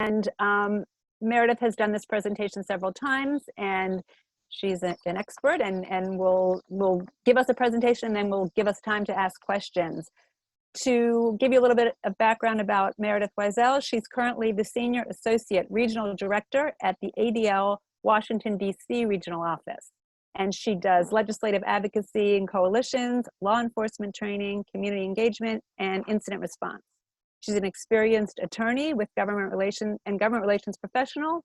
And Meredith has done this presentation several times, and she's an expert, and will give us a presentation, and then will give us time to ask questions. To give you a little bit of background about Meredith Weisel, she's currently the Senior Associate Regional Director at the ADL Washington, D.C. Regional Office. And she does legislative advocacy and coalitions, law enforcement training, community engagement, and incident response. She's an experienced attorney with government relations professional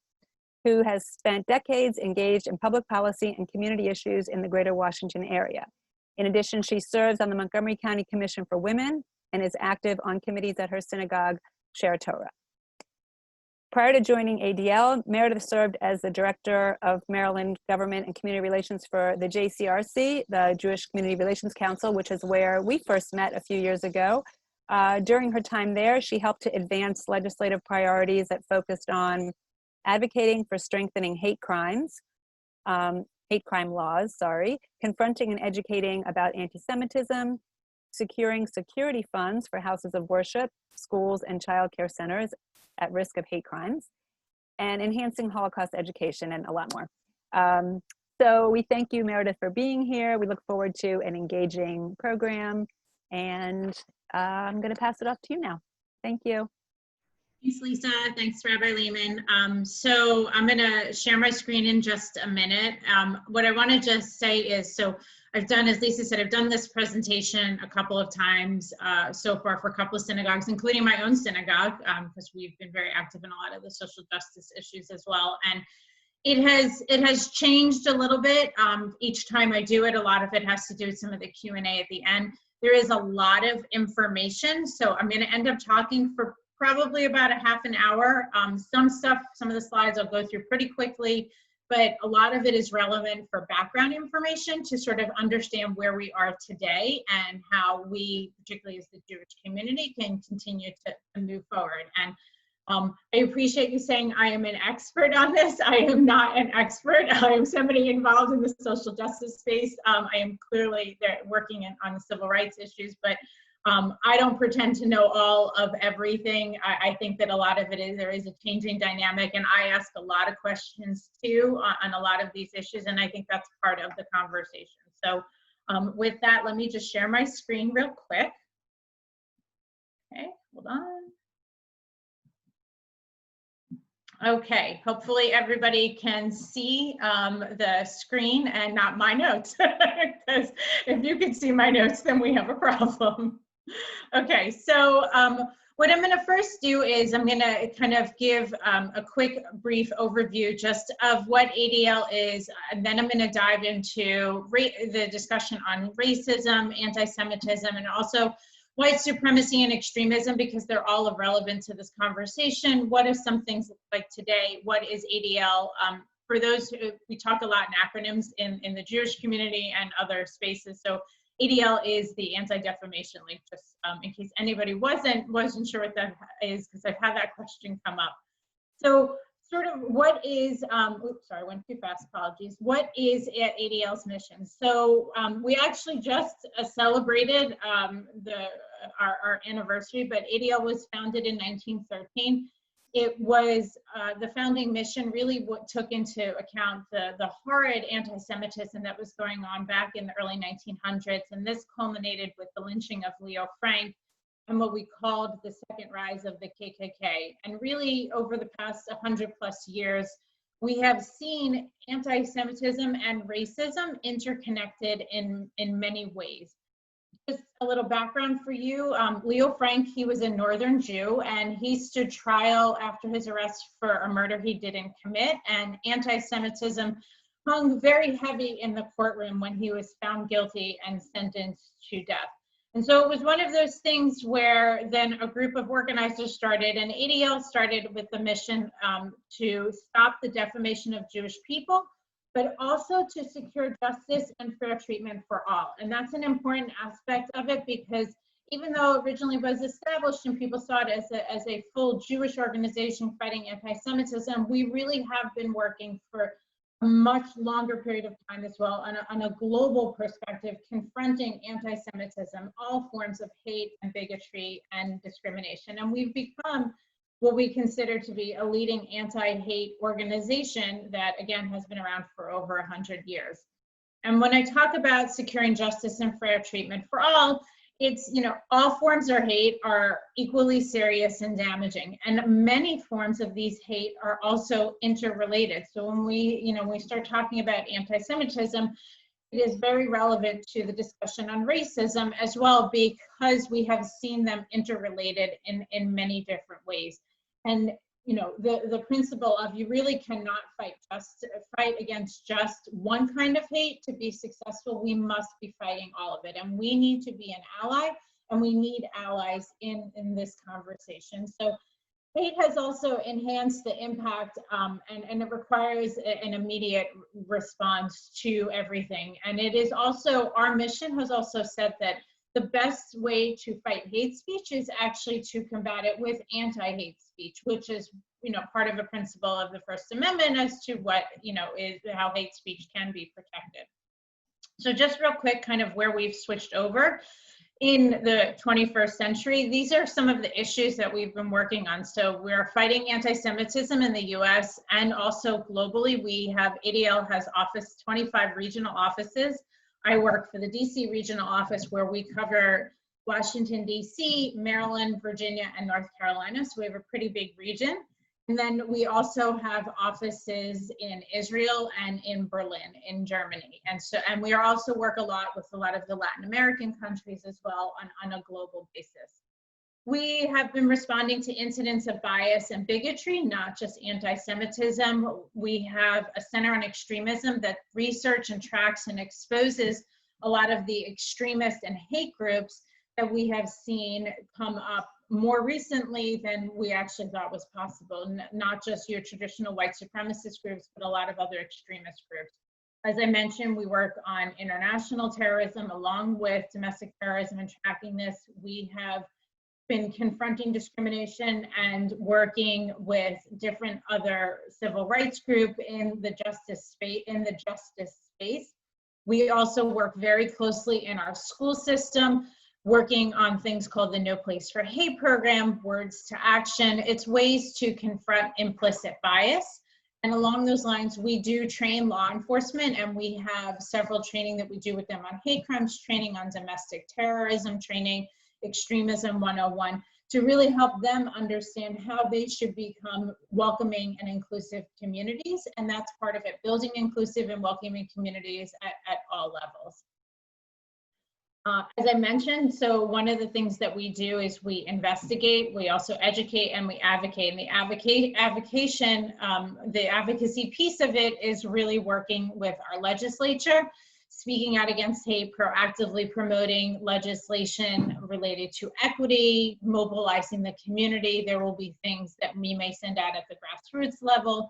who has spent decades engaged in public policy and community issues in the greater Washington area. In addition, she serves on the Montgomery County Commission for Women and is active on committees at her synagogue, Share Torah. Prior to joining ADL, Meredith served as the Director of Maryland Government and Community Relations for the JCRC, the Jewish Community Relations Council, which is where we first met a few years ago. During her time there, she helped to advance legislative priorities that focused on advocating for strengthening hate crime laws, confronting and educating about anti-Semitism, securing security funds for houses of worship, schools, and child care centers at risk of hate crimes, and enhancing Holocaust education, and a lot more. So we thank you, Meredith, for being here. We look forward to an engaging program, and I'm going to pass it off to you now. Thank you. Thanks, Lisa. Thanks, Rabbi Lehman. So I'm going to share my screen in just a minute. What I want to just say is, so I've done, as Lisa said, I've done this presentation a couple of times so far for a couple of synagogues, including my own synagogue, because we've been very active in a lot of the social justice issues as well. And it has changed a little bit. Each time I do it, a lot of it has to do with some of the Q&A at the end. There is a lot of information, so I'm going to end up talking for probably about a half an hour. Some of the slides I'll go through pretty quickly, but a lot of it is relevant for background information to sort of understand where we are today and how we, particularly as the Jewish community, can continue to move forward. And I appreciate you saying I am an expert on this. I am not an expert. I am somebody involved in the social justice space. I am clearly working on the civil rights issues, but I don't pretend to know all of everything. I think that a lot of it is, there is a changing dynamic, and I ask a lot of questions too on a lot of these issues, and I think that's part of the conversation. So with that, let me just share my screen real quick. Okay, hold on. Okay, hopefully everybody can see the screen and not my notes, because if you can see my notes, then we have a problem. Okay, so what I'm going to first do is I'm going to kind of give a quick brief overview just of what ADL is, and then I'm going to dive into the discussion on racism, anti-Semitism, and also white supremacy and extremism, because they're all of relevance to this conversation. What are some things like today? What is ADL? For those who, we talk a lot in acronyms in the Jewish community and other spaces. So ADL is the Anti-Defamation League, just in case anybody wasn't sure what that is, because I've had that question come up. So sort of what is, oops, sorry, I went too fast, apologies. What is ADL's mission? So we actually just celebrated our anniversary, but ADL was founded in 1913. It was, the founding mission really took into account the horrid anti-Semitism that was going on back in the early 1900s, and this culminated with the lynching of Leo Frank and what we called the second rise of the KKK. And really, over the past 100+ years, we have seen anti-Semitism and racism interconnected in many ways. Just a little background for you. Leo Frank, he was a Northern Jew, and he stood trial after his arrest for a murder he didn't commit, and anti-Semitism hung very heavy in the courtroom when he was found guilty and sentenced to death. And so it was one of those things where then a group of organizers started, and ADL started with the mission to stop the defamation of Jewish people, but also to secure justice and fair treatment for all. And that's an important aspect of it, because even though it originally was established and people saw it as a full Jewish organization fighting anti-Semitism, we really have been working for a much longer period of time as well on a global perspective, confronting anti-Semitism, all forms of hate and bigotry and discrimination. And we've become what we consider to be a leading anti-hate organization that, again, has been around for over 100 years. And when I talk about securing justice and fair treatment for all, it's, you know, all forms of hate are equally serious and damaging. And many forms of these hate are also interrelated. So when we start talking about anti-Semitism, it is very relevant to the discussion on racism as well, because we have seen them interrelated in many different ways. And you know, the principle of you really cannot fight against just one kind of hate to be successful. We must be fighting all of it, and we need to be an ally, and we need allies in this conversation. So hate has also enhanced the impact, and it requires an immediate response to everything. And it is also, our mission has also said that the best way to fight hate speech is actually to combat it with anti-hate speech, which is, you know, part of a principle of the First Amendment as to what, you know, is how hate speech can be protected. So just real quick, kind of where we've switched over in the 21st century, these are some of the issues that we've been working on. So we're fighting anti-Semitism in the US and also globally. We have, ADL has 25 regional offices. I work for the DC regional office, where we cover Washington, DC, Maryland, Virginia, and North Carolina. So we have a pretty big region. And then we also have offices in Israel and in Berlin, in Germany. And we also work a lot with a lot of the Latin American countries as well on a global basis. We have been responding to incidents of bias and bigotry, not just anti-Semitism. We have a Center on Extremism that research and tracks and exposes a lot of the extremist and hate groups that we have seen come up more recently than we actually thought was possible. Not just your traditional white supremacist groups, but a lot of other extremist groups. As I mentioned, we work on international terrorism along with domestic terrorism and tracking this. We have been confronting discrimination and working with different other civil rights groups in the justice space. We also work very closely in our school system, working on things called the No Place for Hate program, Words to Action. It's ways to confront implicit bias. And along those lines, we do train law enforcement, and we have several training that we do with them on hate crimes training, on domestic terrorism training, Extremism 101, to really help them understand how they should become welcoming and inclusive communities. And that's part of it, building inclusive and welcoming communities at all levels. As I mentioned, so one of the things that we do is we investigate, we also educate, and we advocate. And the advocacy piece of it is really working with our legislature, speaking out against hate, proactively promoting legislation related to equity, mobilizing the community. There will be things that we may send out at the grassroots level,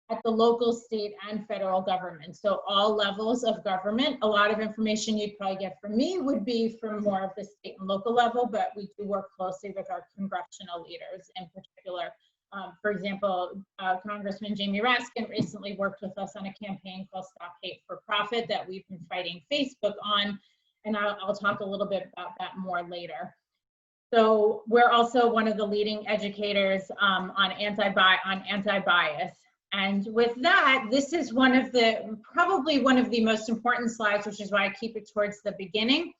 at the local, state, and federal government. So all levels of government. A lot of information you'd probably get from me would be from more of the state and local level, but we do work closely with our congressional leaders in particular. For example, Congressman Jamie Raskin recently worked with us on a campaign called Stop Hate for Profit that we've been fighting Facebook on, and I'll talk a little bit about that more later. So we're also one of the leading educators on anti-bias. And with that, this is probably one of the most important slides, which is why I keep it towards the beginning.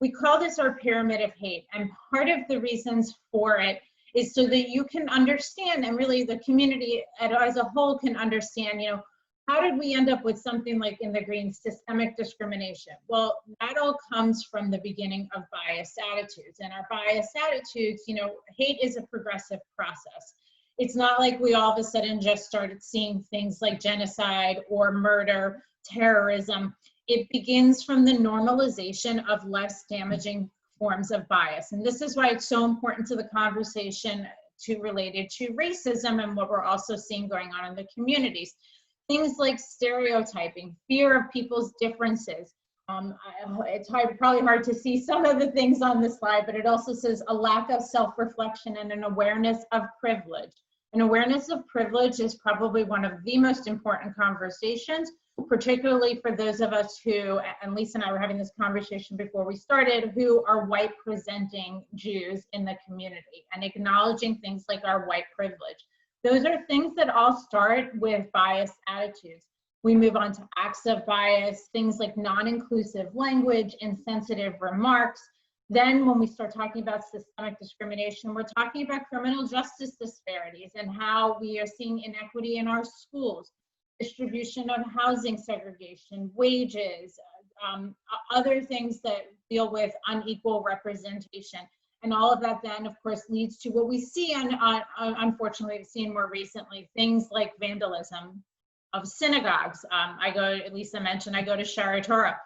We call this our pyramid of hate, and part of the reasons for it is so that you can understand, and really the community as a whole can understand, you know, how did we end up with something like in the green, systemic discrimination? Well, that all comes from the beginning of biased attitudes. And our biased attitudes, you know, hate is a progressive process. It's not like we all of a sudden just started seeing things like genocide or murder, terrorism. It begins from the normalization of less damaging forms of bias. And this is why it's so important to the conversation related to racism and what we're also seeing going on in the communities. Things like stereotyping, fear of people's differences. It's probably hard to see some of the things on the slide, but it also says a lack of self-reflection and an awareness of privilege. An awareness of privilege is probably one of the most important conversations particularly for those of us who, and Lisa and I were having this conversation before we started, who are white presenting Jews in the community, and acknowledging things like our white privilege. Those are things that all start with biased attitudes. We move on to acts of bias, things like non-inclusive language, insensitive remarks. Then when we start talking about systemic discrimination, we're talking about criminal justice disparities and how we are seeing inequity in our schools, distribution of housing segregation, wages, other things that deal with unequal representation. And all of that then, of course, leads to what we see, unfortunately, we've seen more recently, things like vandalism of synagogues. Lisa mentioned, I go to Shari Torah.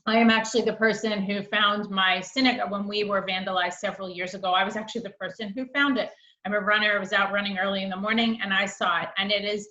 I am actually the person who found my synagogue when we were vandalized several years ago. I was actually the person who found it. I'm a runner. I was out running early in the morning and I saw it. And it is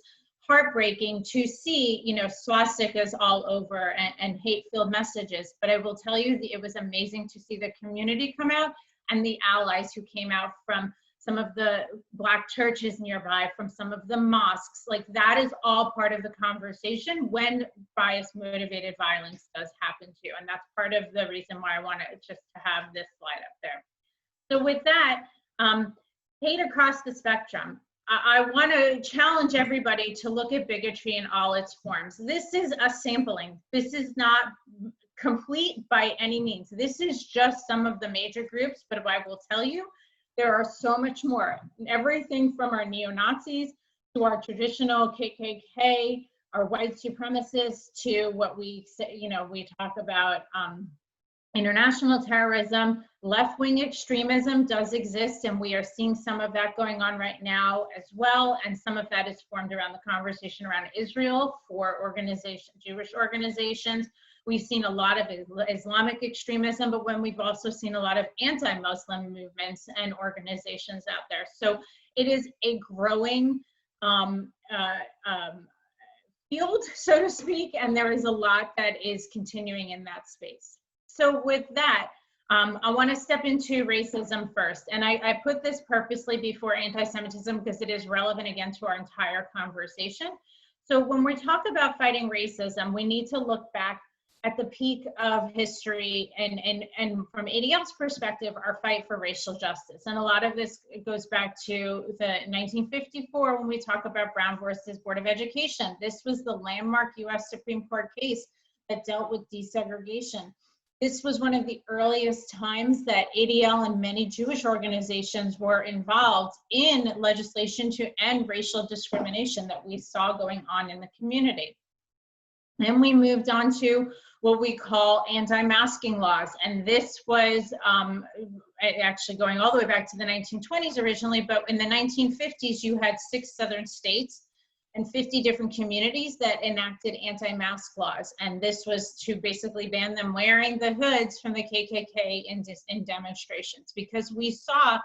heartbreaking to see, swastikas all over and hate-filled messages. But I will tell you, it was amazing to see the community come out and the allies who came out from some of the Black churches nearby, from some of the mosques. Like, that is all part of the conversation when bias-motivated violence does happen to you. And that's part of the reason why I wanted just to have this slide up there. So with that, hate across the spectrum. I want to challenge everybody to look at bigotry in all its forms. This is a sampling. This is not complete by any means. This is just some of the major groups, but I will tell you, there are so much more. Everything from our neo-Nazis to our traditional KKK, our white supremacists, to what we say, we talk about international terrorism. Left-wing extremism does exist, and we are seeing some of that going on right now as well. And some of that is formed around the conversation around Israel for Jewish organizations. We've seen a lot of Islamic extremism, but when we've also seen a lot of anti-Muslim movements and organizations out there. So it is a growing field, so to speak, and there is a lot that is continuing in that space. So with that, I want to step into racism first. And I put this purposely before anti-Semitism because it is relevant, again, to our entire conversation. So when we talk about fighting racism, we need to look back at the peak of history and from ADL's perspective, our fight for racial justice. And a lot of this goes back to the 1954 when we talk about Brown versus Board of Education. This was the landmark US Supreme Court case that dealt with desegregation. This was one of the earliest times that ADL and many Jewish organizations were involved in legislation to end racial discrimination that we saw going on in the community. Then we moved on to what we call anti-masking laws. And this was actually going all the way back to the 1920s originally, but in the 1950s, you had 6 southern states and 50 different communities that enacted anti-mask laws. And this was to basically ban them wearing the hoods from the KKK in demonstrations, because we saw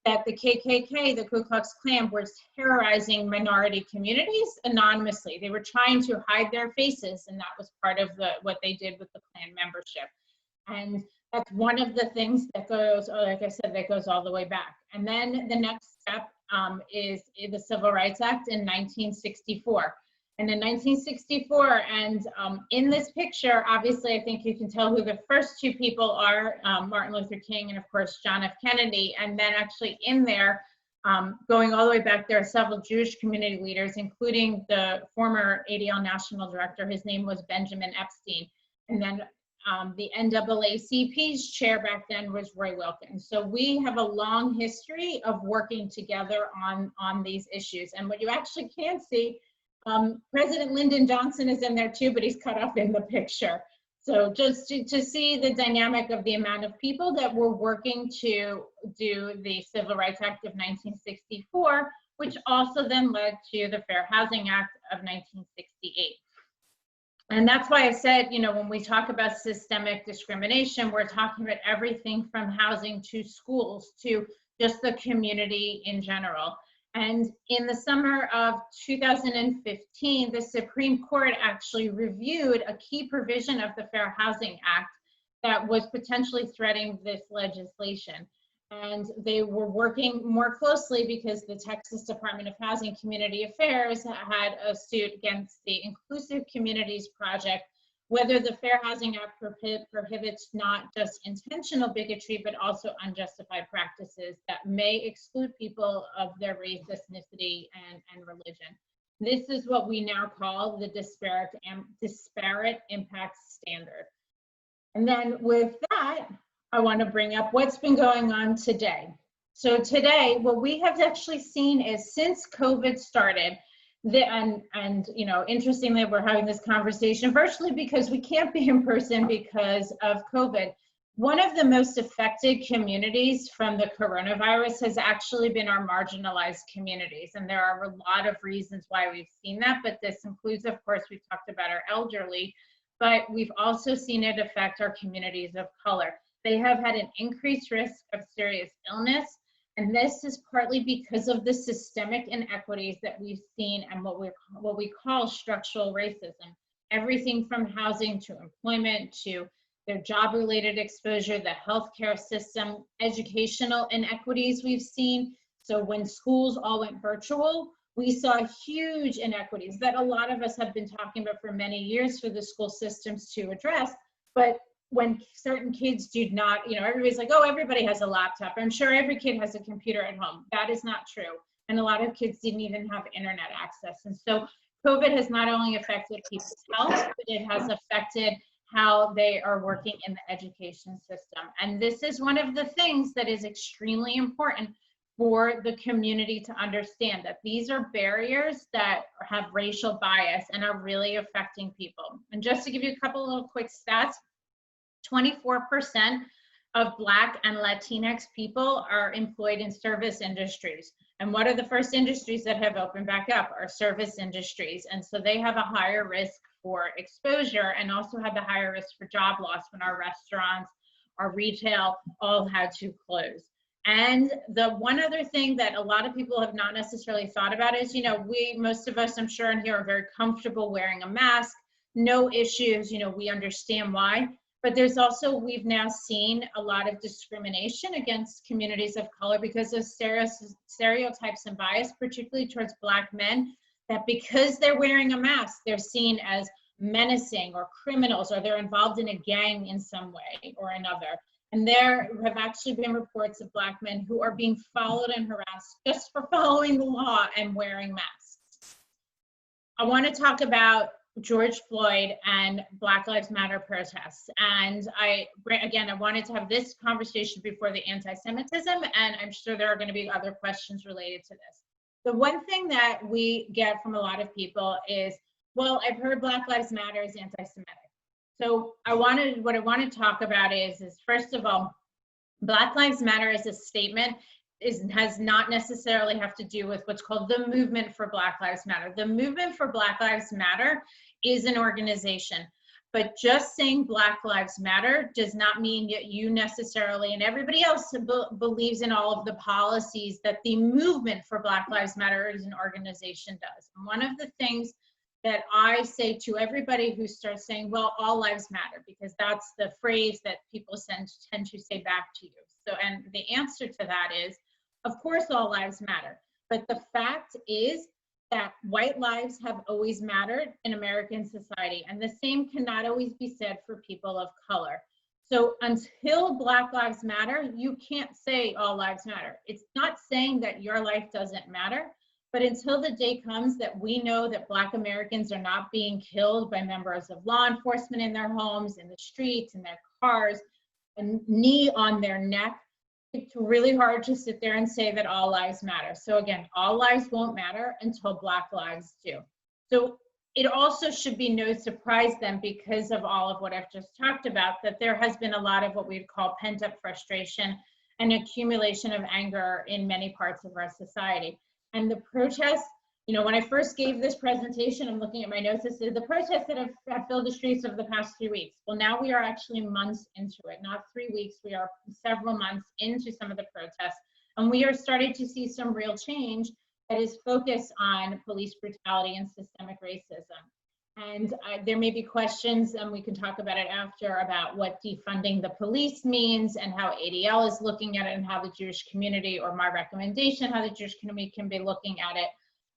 that the KKK, the Ku Klux Klan, was terrorizing minority communities anonymously. They were trying to hide their faces, and that was part of what they did with the Klan membership. And that's one of the things that goes, like I said, that goes all the way back. And then the next step is the Civil Rights Act in 1964. And in 1964, and in this picture, obviously, I think you can tell who the first 2 people are, Martin Luther King and, of course, John F. Kennedy. And then actually in there, going all the way back, there are several Jewish community leaders, including the former ADL National Director. His name was Benjamin Epstein. And then the NAACP's chair back then was Roy Wilkins. So we have a long history of working together on these issues. And what you actually can see, President Lyndon Johnson is in there too, but he's cut off in the picture. So just to see the dynamic of the amount of people that were working to do the Civil Rights Act of 1964, which also then led to the Fair Housing Act of 1968. And that's why I said, when we talk about systemic discrimination, we're talking about everything from housing to schools to just the community in general. And in the summer of 2015, the Supreme Court actually reviewed a key provision of the Fair Housing Act that was potentially threatening this legislation. And they were working more closely because the Texas Department of Housing and Community Affairs had a suit against the Inclusive Communities Project, whether the Fair Housing Act prohibits not just intentional bigotry, but also unjustified practices that may exclude people of their race, ethnicity, and religion. This is what we now call the disparate impact standard. And then with that, I want to bring up what's been going on today. So today, what we have actually seen is since COVID started, you know, interestingly, we're having this conversation virtually because we can't be in person because of COVID. One of the most affected communities from the coronavirus has actually been our marginalized communities. And there are a lot of reasons why we've seen that, but this includes, of course, we've talked about our elderly, but we've also seen it affect our communities of color. They have had an increased risk of serious illness, and this is partly because of the systemic inequities that we've seen and what we call structural racism. Everything from housing to employment to their job-related exposure, the healthcare system, educational inequities we've seen. So when schools all went virtual, we saw huge inequities that a lot of us have been talking about for many years for the school systems to address, but when certain kids do not, you know, everybody's like, oh, everybody has a laptop. I'm sure every kid has a computer at home. That is not true. And a lot of kids didn't even have internet access. And so COVID has not only affected people's health, but it has affected how they are working in the education system. And this is one of the things that is extremely important for the community to understand, that these are barriers that have racial bias and are really affecting people. And just to give you a couple of little quick stats, 24% of Black and Latinx people are employed in service industries. And what are the first industries that have opened back up? Are service industries. And so they have a higher risk for exposure and also have the higher risk for job loss when our restaurants, our retail all had to close. And the one other thing that a lot of people have not necessarily thought about is, you know, most of us, I'm sure in here, are very comfortable wearing a mask, no issues, you know, we understand why. But there's also, we've now seen a lot of discrimination against communities of color because of stereotypes and bias, particularly towards Black men, that because they're wearing a mask, they're seen as menacing or criminals, or they're involved in a gang in some way or another. And there have actually been reports of Black men who are being followed and harassed just for following the law and wearing masks. I want to talk about George Floyd and Black Lives Matter protests. And I wanted to have this conversation before the anti-Semitism, and I'm sure there are going to be other questions related to this. The one thing that we get from a lot of people is, well, I've heard Black Lives Matter is anti-Semitic. So what I want to talk about is first of all, Black Lives Matter as a statement has not necessarily have to do with what's called the movement for Black Lives Matter. The movement for Black Lives Matter is an organization, but just saying Black Lives Matter does not mean that you necessarily, and everybody else believes in all of the policies that the movement for Black Lives Matter as an organization does. And one of the things that I say to everybody who starts saying, well, all lives matter, because that's the phrase that people tend to say back to you. So, and the answer to that is, of course, all lives matter. But the fact is that white lives have always mattered in American society, and the same cannot always be said for people of color. So until Black Lives Matter, you can't say all lives matter. It's not saying that your life doesn't matter, but until the day comes that we know that Black Americans are not being killed by members of law enforcement in their homes, in the streets, in their cars, a knee on their neck, it's really hard to sit there and say that all lives matter. So again, all lives won't matter until Black lives do. So it also should be no surprise then, because of all of what I've just talked about, that there has been a lot of what we'd call pent-up frustration and accumulation of anger in many parts of our society. And the protests, you know, when I first gave this presentation, I'm looking at my notes, it said the protests that have filled the streets over the past 3 weeks. Well, now we are actually months into it, not 3 weeks. We are several months into some of the protests, and we are starting to see some real change that is focused on police brutality and systemic racism. And there may be questions, and we can talk about it after, about what defunding the police means and how ADL is looking at it and how the Jewish community, or my recommendation, how the Jewish community can be looking at it.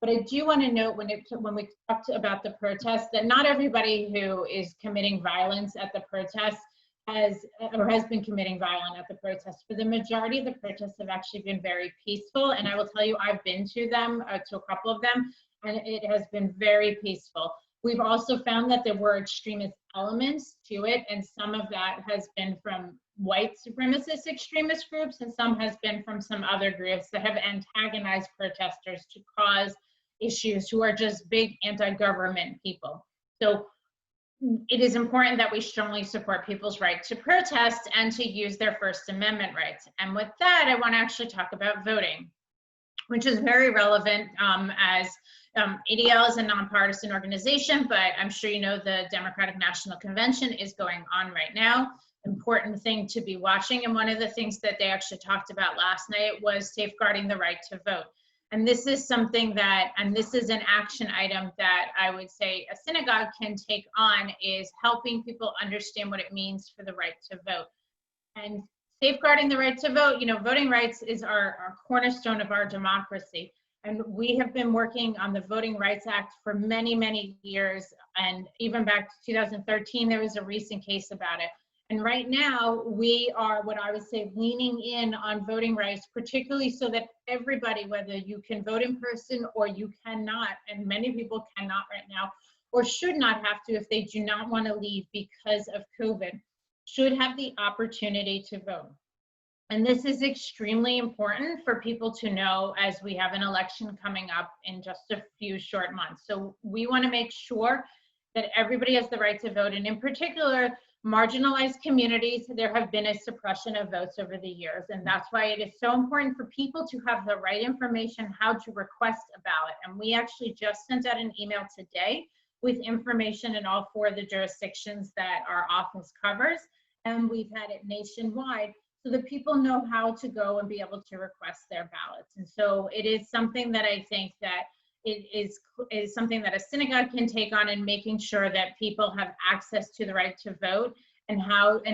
But I do want to note when we talked about the protests, that not everybody who is committing violence at the protest has been committing violence at the protests. But the majority of the protests have actually been very peaceful. And I will tell you, I've been to them, to a couple of them, and it has been very peaceful. We've also found that there were extremist elements to it, and some of that has been from white supremacist extremist groups, and some has been from some other groups that have antagonized protesters to cause issues, who are just big anti-government people. So it is important that we strongly support people's right to protest and to use their First Amendment rights. And with that, I want to actually talk about voting, which is very relevant, as ADL is a nonpartisan organization, but I'm sure you know the Democratic National Convention is going on right now. Important thing to be watching. And one of the things that they actually talked about last night was safeguarding the right to vote. And this is something that, and this is an action item that I would say a synagogue can take on, is helping people understand what it means for the right to vote. And safeguarding the right to vote, you know, voting rights is our cornerstone of our democracy. And we have been working on the Voting Rights Act for many, many years. And even back to 2013, there was a recent case about it. And right now, we are, what I would say, leaning in on voting rights, particularly so that everybody, whether you can vote in person or you cannot, and many people cannot right now, or should not have to if they do not want to leave because of COVID, should have the opportunity to vote. And this is extremely important for people to know, as we have an election coming up in just a few short months. So we want to make sure that everybody has the right to vote, and in particular, marginalized communities. There have been a suppression of votes over the years, and that's why it is so important for people to have the right information how to request a ballot. And we actually just sent out an email today with information in all 4 of the jurisdictions that our office covers, and we've had it nationwide, so that people know how to go and be able to request their ballots. And so it is something that I think that it is something that a synagogue can take on, in making sure that people have access to the right to vote, and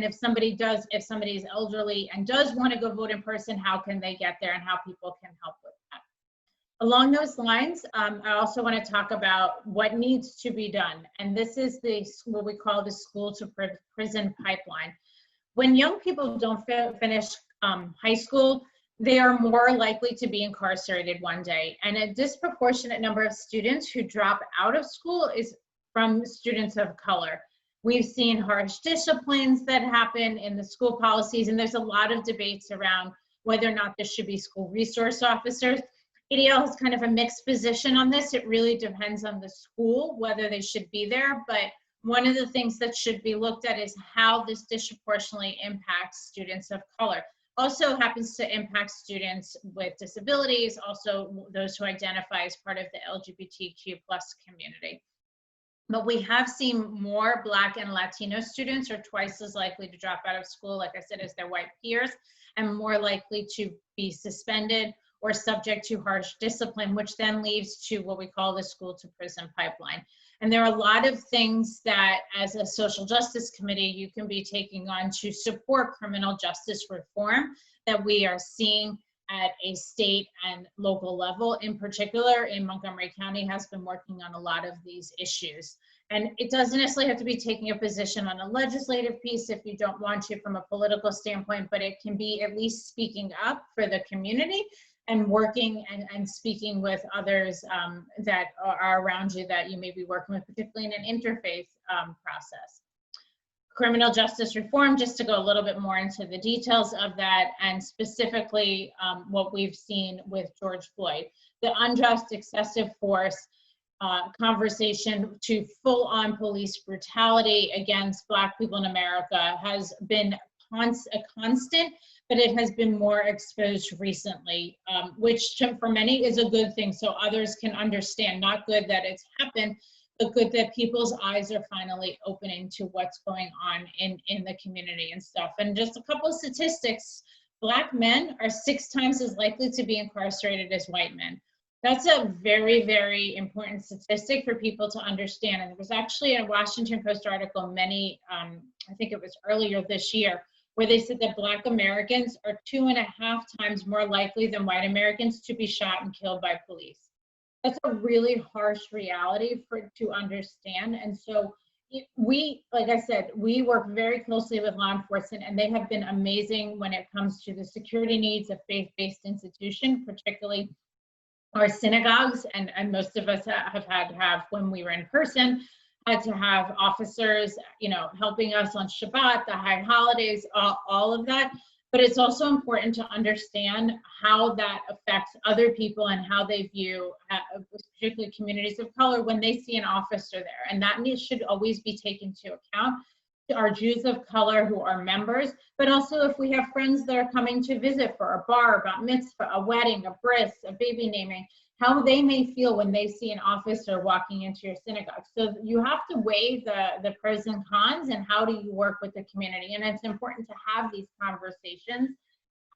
if somebody is elderly and does want to go vote in person, how can they get there, and how people can help with that. Along those lines, I also want to talk about what needs to be done. And this is what we call the school to prison pipeline. When young people don't finish high school, they are more likely to be incarcerated one day. And a disproportionate number of students who drop out of school is from students of color. We've seen harsh disciplines that happen in the school policies, and there's a lot of debates around whether or not there should be school resource officers. ADL has kind of a mixed position on this. It really depends on the school, whether they should be there, but one of the things that should be looked at is how this disproportionately impacts students of color. Also happens to impact students with disabilities, also those who identify as part of the LGBTQ+ community. But we have seen more Black and Latino students are twice as likely to drop out of school, like I said, as their white peers, and more likely to be suspended or subject to harsh discipline, which then leads to what we call the school to prison pipeline. And there are a lot of things that, as a social justice committee, you can be taking on to support criminal justice reform that we are seeing at a state and local level. In particular, in Montgomery County has been working on a lot of these issues. And it doesn't necessarily have to be taking a position on a legislative piece if you don't want to from a political standpoint, but it can be at least speaking up for the community and working and speaking with others that are around you that you may be working with, particularly in an interfaith process. Criminal justice reform, just to go a little bit more into the details of that, and specifically what we've seen with George Floyd. The unjust excessive force conversation to full-on police brutality against Black people in America has been a constant, but it has been more exposed recently, which for many is a good thing, so others can understand. Not good that it's happened, but good that people's eyes are finally opening to what's going on in the community and stuff. And just a couple of statistics: Black men are 6 times as likely to be incarcerated as white men. That's a very, very important statistic for people to understand. And there was actually a Washington Post article I think it was earlier this year, where they said that Black Americans are 2.5 times more likely than white Americans to be shot and killed by police. That's a really harsh reality to understand. And so we, like I said, we work very closely with law enforcement, and they have been amazing when it comes to the security needs of faith-based institutions, particularly our synagogues. And most of us have had to have, when we were in person, had to have officers, helping us on Shabbat, the high holidays, all of that. But it's also important to understand how that affects other people and how they view, particularly communities of color, when they see an officer there. And that should always be taken into account. Our Jews of color who are members, but also if we have friends that are coming to visit for a bar, a bat mitzvah, a wedding, a bris, a baby naming, how they may feel when they see an officer walking into your synagogue. So you have to weigh the pros and cons, and how do you work with the community? And it's important to have these conversations.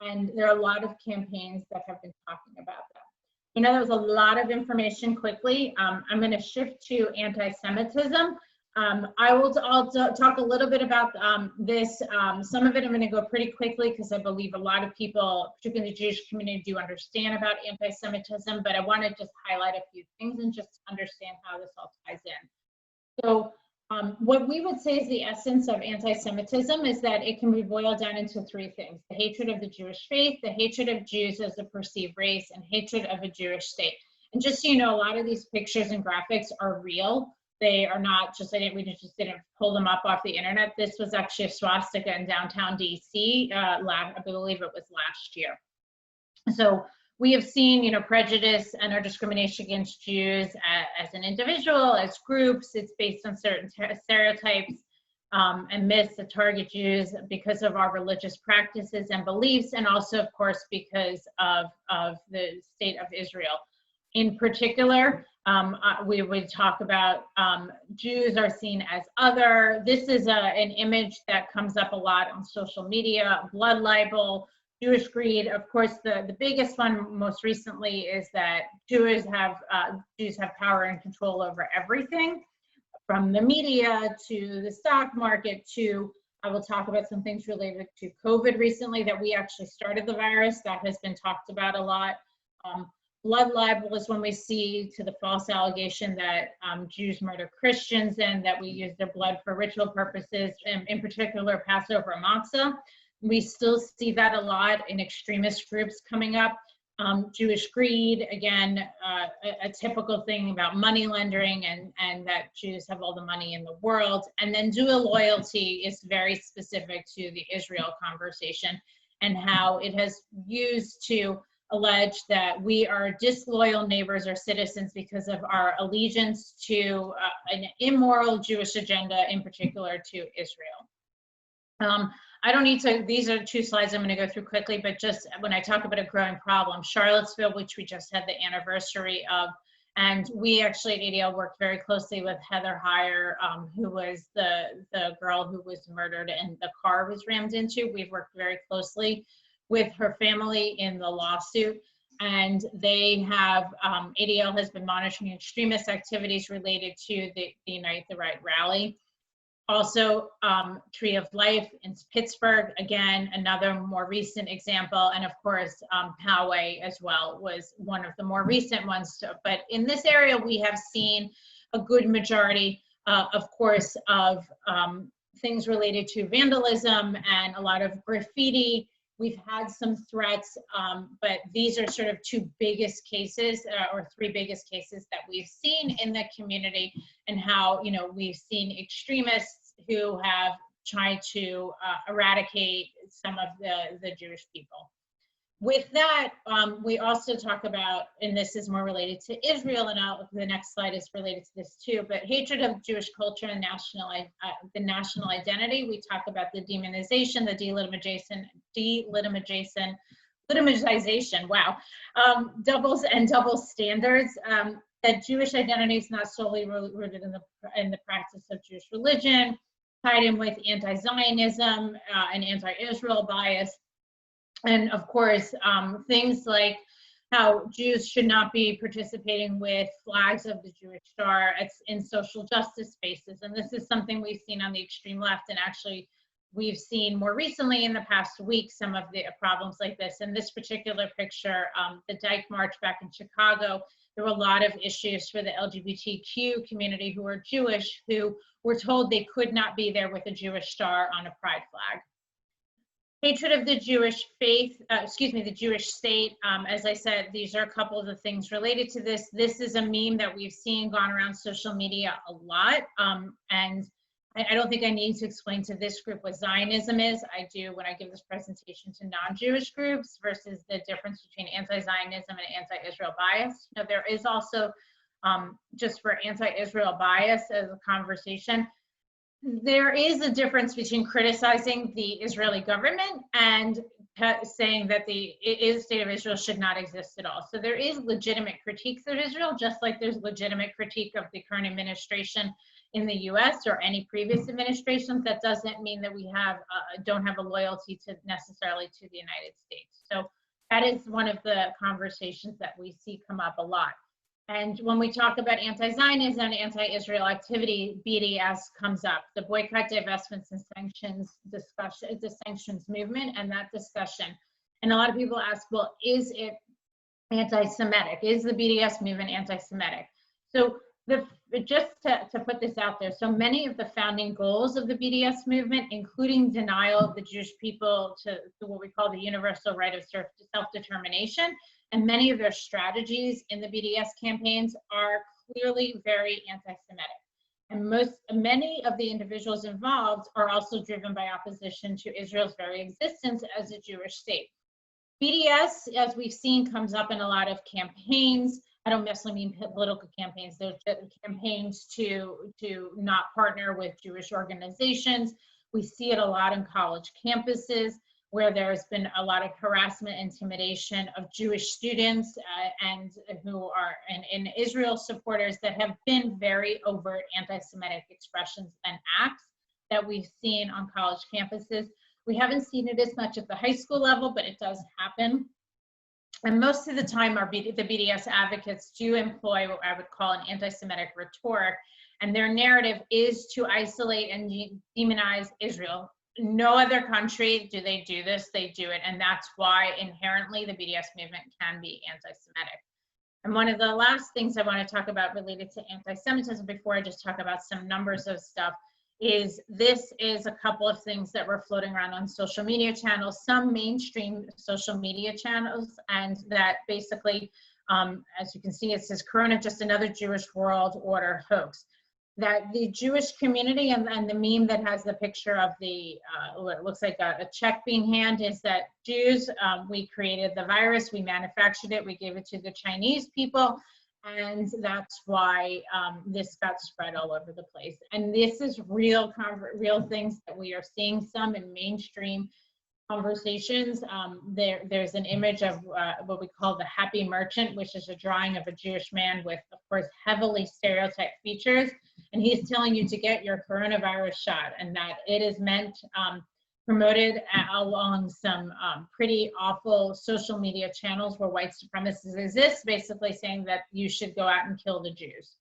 And there are a lot of campaigns that have been talking about that. There was a lot of information quickly. I'm going to shift to anti-Semitism. I'll talk a little bit about this. Some of it I'm going to go pretty quickly because I believe a lot of people, particularly in the Jewish community, do understand about anti-Semitism, but I want to just highlight a few things and just understand how this all ties in. So what we would say is the essence of anti-Semitism is that it can be boiled down into 3 things: the hatred of the Jewish faith, the hatred of Jews as a perceived race, and hatred of a Jewish state. And just so you know, a lot of these pictures and graphics are real. They are not just, we just didn't pull them up off the internet. This was actually a swastika in downtown DC, I believe it was last year. So we have seen, prejudice and our discrimination against Jews as an individual, as groups. It's based on certain stereotypes and myths that target Jews because of our religious practices and beliefs, and also, of course, because of the state of Israel. In particular, we would talk about Jews are seen as other. This is an image that comes up a lot on social media: blood libel, Jewish greed. Of course, the biggest one most recently is that Jews have power and control over everything, from the media to the stock market to, I will talk about some things related to COVID recently, that we actually started the virus. That has been talked about a lot. Blood libel is when we see to the false allegation that Jews murder Christians and that we use their blood for ritual purposes, and in particular Passover matzah. We still see that a lot in extremist groups coming up. Jewish greed, again, a typical thing about money laundering and that Jews have all the money in the world. And then dual loyalty is very specific to the Israel conversation and how it has used to allege that we are disloyal neighbors or citizens because of our allegiance to an immoral Jewish agenda, in particular to Israel. I don't need to, these are 2 slides I'm going to go through quickly, but just when I talk about a growing problem, Charlottesville, which we just had the anniversary of, and we actually at ADL worked very closely with Heather Heyer, who was the girl who was murdered and the car was rammed into. We've worked very closely with her family in the lawsuit, and they have, ADL has been monitoring extremist activities related to the Unite the Right rally. Also, Tree of Life in Pittsburgh, again, another more recent example, and of course, Poway as well was one of the more recent ones. But in this area, we have seen a good majority, of course, of things related to vandalism and a lot of graffiti. We've had some threats, but these are sort of 2 biggest cases or 3 biggest cases that we've seen in the community, and how, we've seen extremists who have tried to eradicate some of the Jewish people. With that, we also talk about, and this is more related to Israel, and the next slide is related to this too, but hatred of Jewish culture and the national identity. We talk about the demonization, the legitimization, wow, double standards, that Jewish identity is not solely rooted in the practice of Jewish religion, tied in with anti-Zionism and anti-Israel bias. And of course, things like how Jews should not be participating with flags of the Jewish star in social justice spaces. And this is something we've seen on the extreme left, and actually we've seen more recently in the past week some of the problems like this. In this particular picture, the Dyke March back in Chicago, there were a lot of issues for the LGBTQ community who are Jewish, who were told they could not be there with a Jewish star on a pride flag. Hatred of the Jewish faith, the Jewish state. As I said, these are a couple of the things related to this. This is a meme that we've seen gone around social media a lot. And I don't think I need to explain to this group what Zionism is. I do when I give this presentation to non-Jewish groups versus the difference between anti-Zionism and anti-Israel bias. Now, there is also, just for anti-Israel bias as a conversation, there is a difference between criticizing the Israeli government and saying that the state of Israel should not exist at all. So there is legitimate critiques of Israel, just like there's legitimate critique of the current administration in the US or any previous administrations. That doesn't mean that we don't have a loyalty to necessarily to the United States. So that is one of the conversations that we see come up a lot. And when we talk about anti-Zionism and anti-Israel activity, BDS comes up, the boycott, divestments, and sanctions discussion, the sanctions movement, and that discussion. And a lot of people ask, well, is it anti-Semitic? Is the BDS movement anti-Semitic? So just to put this out there, so many of the founding goals of the BDS movement, including denial of the Jewish people to what we call the universal right of self-determination, and many of their strategies in the BDS campaigns are clearly very anti-Semitic. And many of the individuals involved are also driven by opposition to Israel's very existence as a Jewish state. BDS, as we've seen, comes up in a lot of campaigns. I don't necessarily mean political campaigns. There's campaigns to not partner with Jewish organizations. We see it a lot in college campuses, where there's been a lot of harassment, intimidation of Jewish students and who are in Israel supporters that have been very overt anti-Semitic expressions and acts that we've seen on college campuses. We haven't seen it as much at the high school level, but it does happen. And most of the time, the BDS advocates do employ what I would call an anti-Semitic rhetoric, and their narrative is to isolate and demonize Israel. No other country do they do this, they do it, and that's why inherently the BDS movement can be anti-Semitic. And one of the last things I want to talk about related to anti-Semitism before I just talk about some numbers of stuff is this is a couple of things that were floating around on social media channels, some mainstream social media channels, and that basically, as you can see, it says Corona, just another Jewish world order hoax. That the Jewish community and the meme that has the picture of the, what looks like a check being handed is that Jews, we created the virus, we manufactured it, we gave it to the Chinese people, and that's why this got spread all over the place. And this is real things that we are seeing some in mainstream conversations. There's an image of what we call the happy merchant, which is a drawing of a Jewish man with, of course, heavily stereotyped features. And he's telling you to get your coronavirus shot, and that it is meant, promoted along some pretty awful social media channels where white supremacists exist, basically saying that you should go out and kill the Jews.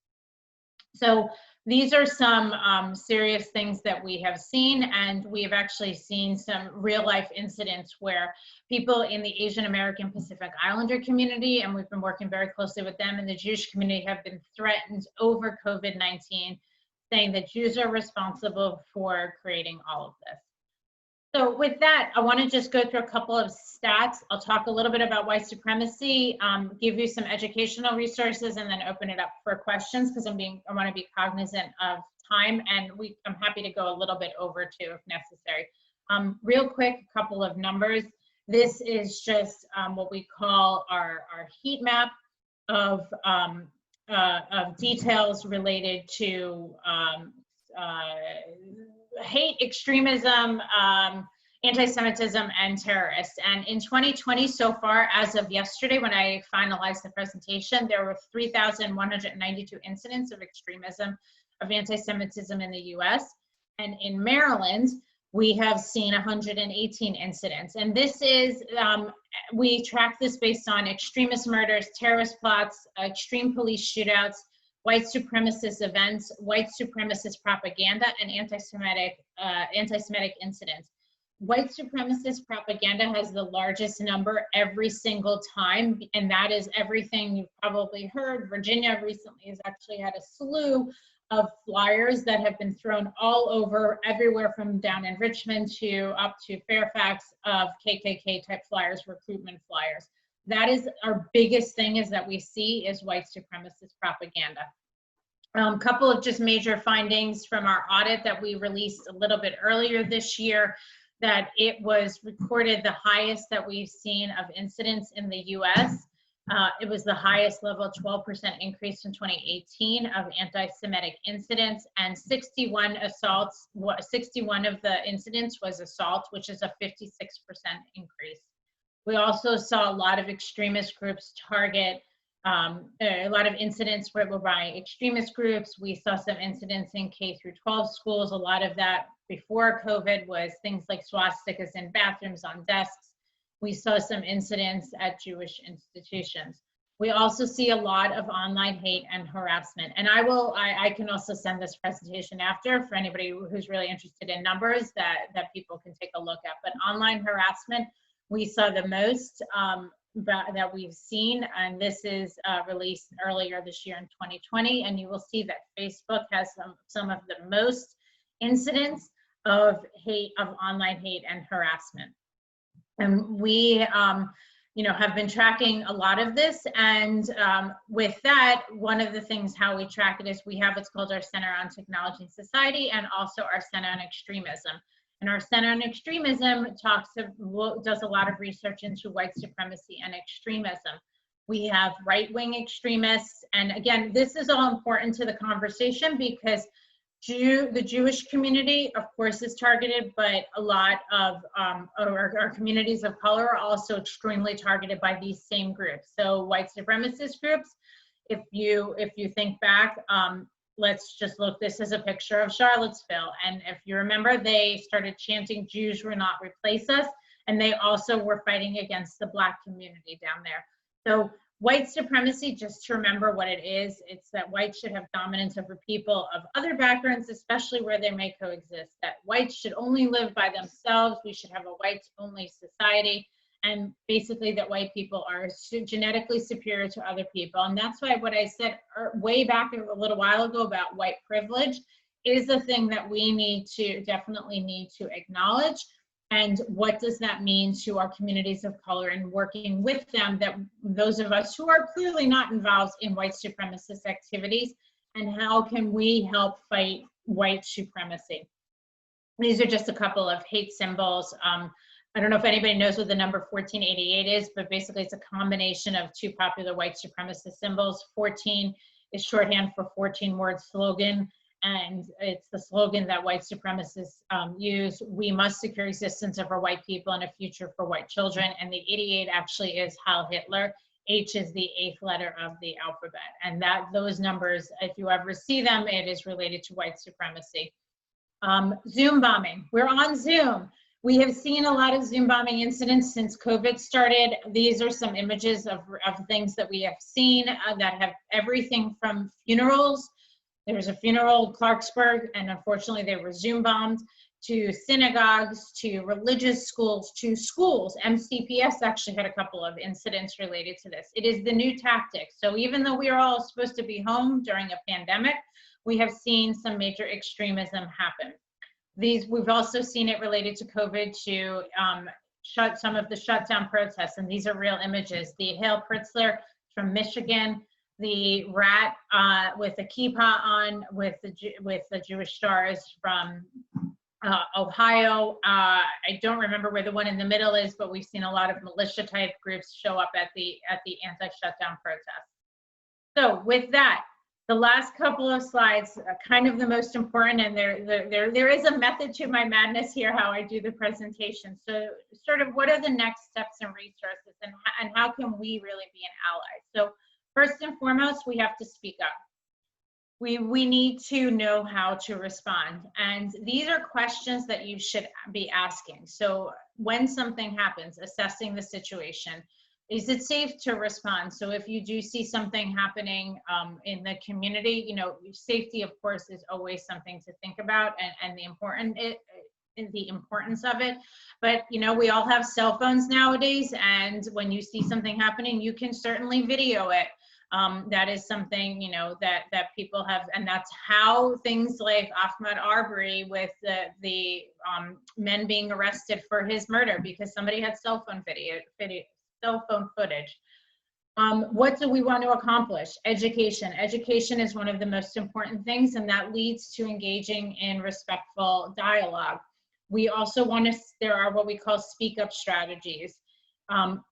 So these are some serious things that we have seen, and we have actually seen some real life incidents where people in the Asian American Pacific Islander community, and we've been working very closely with them, and the Jewish community have been threatened over COVID-19, saying that Jews are responsible for creating all of this. So with that, I want to just go through a couple of stats. I'll talk a little bit about white supremacy, give you some educational resources, and then open it up for questions because I want to be cognizant of time, and I'm happy to go a little bit over too if necessary. Real quick, a couple of numbers. This is just what we call our heat map of details related to hate, extremism, anti-Semitism, and terrorists. And in 2020, so far, as of yesterday, when I finalized the presentation, there were 3,192 incidents of extremism, of anti-Semitism in the US. And in Maryland, we have seen 118 incidents. And this is, we track this based on extremist murders, terrorist plots, extreme police shootouts, white supremacist events, white supremacist propaganda, and anti-Semitic incidents. White supremacist propaganda has the largest number every single time, and that is everything you've probably heard. Virginia recently has actually had a slew of flyers that have been thrown all over, everywhere from down in Richmond to up to Fairfax, of KKK type flyers, recruitment flyers. That is our biggest thing, is that we see is white supremacist propaganda. Couple of just major findings from our audit that we released a little bit earlier this year, that it was recorded the highest that we've seen of incidents in the US. It was the highest level, 12% increase in 2018 of anti-Semitic incidents, and 61 assaults, 61 of the incidents was assault, which is a 56% increase. We also saw a lot of extremist groups target, a lot of incidents were by extremist groups. We saw some incidents in K through 12 schools. A lot of that before COVID was things like swastikas in bathrooms, on desks. We saw some incidents at Jewish institutions. We also see a lot of online hate and harassment. And I can also send this presentation after for anybody who's really interested in numbers that people can take a look at. But online harassment, we saw the most that we've seen, and this is released earlier this year in 2020. And you will see that Facebook has some of the most incidents of online hate and harassment. And we, have been tracking a lot of this. And with that, one of the things how we track it is we have what's called our Center on Technology and Society, and also our Center on Extremism. And our Center on Extremism does a lot of research into white supremacy and extremism. We have right-wing extremists. And again, this is all important to the conversation because the Jewish community, of course, is targeted, but a lot of our communities of color are also extremely targeted by these same groups. So white supremacist groups, if you think back, let's just look, this is a picture of Charlottesville. And if you remember, they started chanting, "Jews will not replace us." And they also were fighting against the Black community down there. So white supremacy, just to remember what it is, it's that whites should have dominance over people of other backgrounds, especially where they may coexist, that whites should only live by themselves. We should have a whites-only society. And basically that white people are genetically superior to other people. And that's why what I said way back a little while ago about white privilege is a thing that we definitely need to acknowledge. And what does that mean to our communities of color, and working with them, that those of us who are clearly not involved in white supremacist activities, and how can we help fight white supremacy? These are just a couple of hate symbols. I don't know if anybody knows what the number 1488 is, but basically it's a combination of two popular white supremacist symbols. 14 is shorthand for 14-word slogan, and it's the slogan that white supremacists use. We must secure existence of our white people and a future for white children. And the 88 actually is Heil Hitler. H is the 8th letter of the alphabet. And those numbers, if you ever see them, it is related to white supremacy. Zoom bombing. We're on Zoom. We have seen a lot of Zoom bombing incidents since COVID started. These are some images of things that we have seen that have everything from funerals. There's a funeral in Clarksburg, and unfortunately they were Zoom bombed, to synagogues, to religious schools, to schools. MCPS actually had a couple of incidents related to this. It is the new tactic. So even though we are all supposed to be home during a pandemic, we have seen some major extremism happen. We've also seen it related to COVID to some of the shutdown protests, and these are real images. The Hale Pritzler from Michigan, the rat with the kippah on with the Jewish stars from Ohio. I don't remember where the one in the middle is, but we've seen a lot of militia type groups show up at the anti-shutdown protests. So with that, the last couple of slides are kind of the most important, and there is a method to my madness here, how I do the presentation. So sort of what are the next steps and resources, and how can we really be an ally? So first and foremost, we have to speak up. we need to know how to respond. And these are questions that you should be asking. So when something happens, assessing the situation, is it safe to respond? So if you do see something happening in the community, you know, safety, of course, is always something to think about, and the importance of it. But you know, we all have cell phones nowadays, and when you see something happening, you can certainly video it. That is something, you know, that people have, and that's how things like Ahmaud Arbery with the men being arrested for his murder, because somebody had cell phone footage. What do we want to accomplish? Education. Education is one of the most important things, and that leads to engaging in respectful dialogue. We also want to, there are what we call speak up strategies.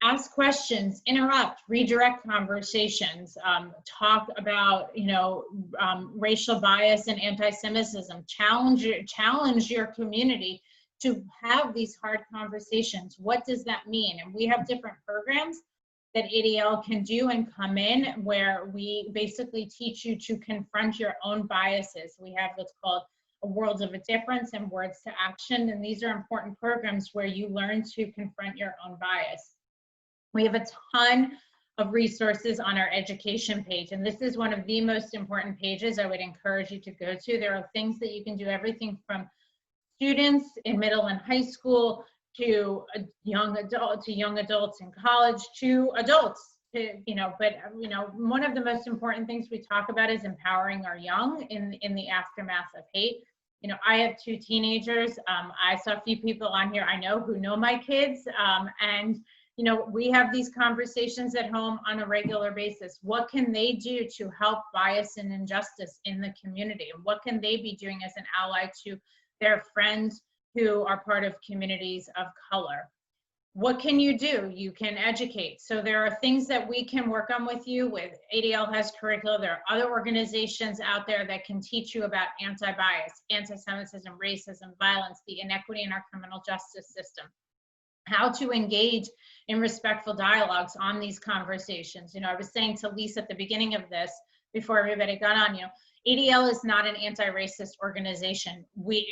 Ask questions, interrupt, redirect conversations, talk about, you know, racial bias and anti-Semitism, challenge your community to have these hard conversations. What does that mean? And we have different programs that ADL can do and come in where we basically teach you to confront your own biases. We have what's called a World of a Difference and Words to Action, and these are important programs where you learn to confront your own bias. We have a ton of resources on our education page, and this is one of the most important pages I would encourage you to go to. There are things that you can do, everything from students in middle and high school to young adults in college, to adults, to, you know, but you know, one of the most important things we talk about is empowering our young in the aftermath of hate. You know, I have 2 teenagers. I saw a few people on here I know who know my kids, and you know, we have these conversations at home on a regular basis. What can they do to help bias and injustice in the community? And what can they be doing as an ally to their friends who are part of communities of color? What can you do? You can educate. So there are things that we can work on with you. With ADL has curricula. There are other organizations out there that can teach you about anti-bias, anti-Semitism, racism, violence, the inequity in our criminal justice system, how to engage in respectful dialogues on these conversations. You know, I was saying to Lisa at the beginning of this, before everybody got on, you know, ADL is not an anti-racist organization.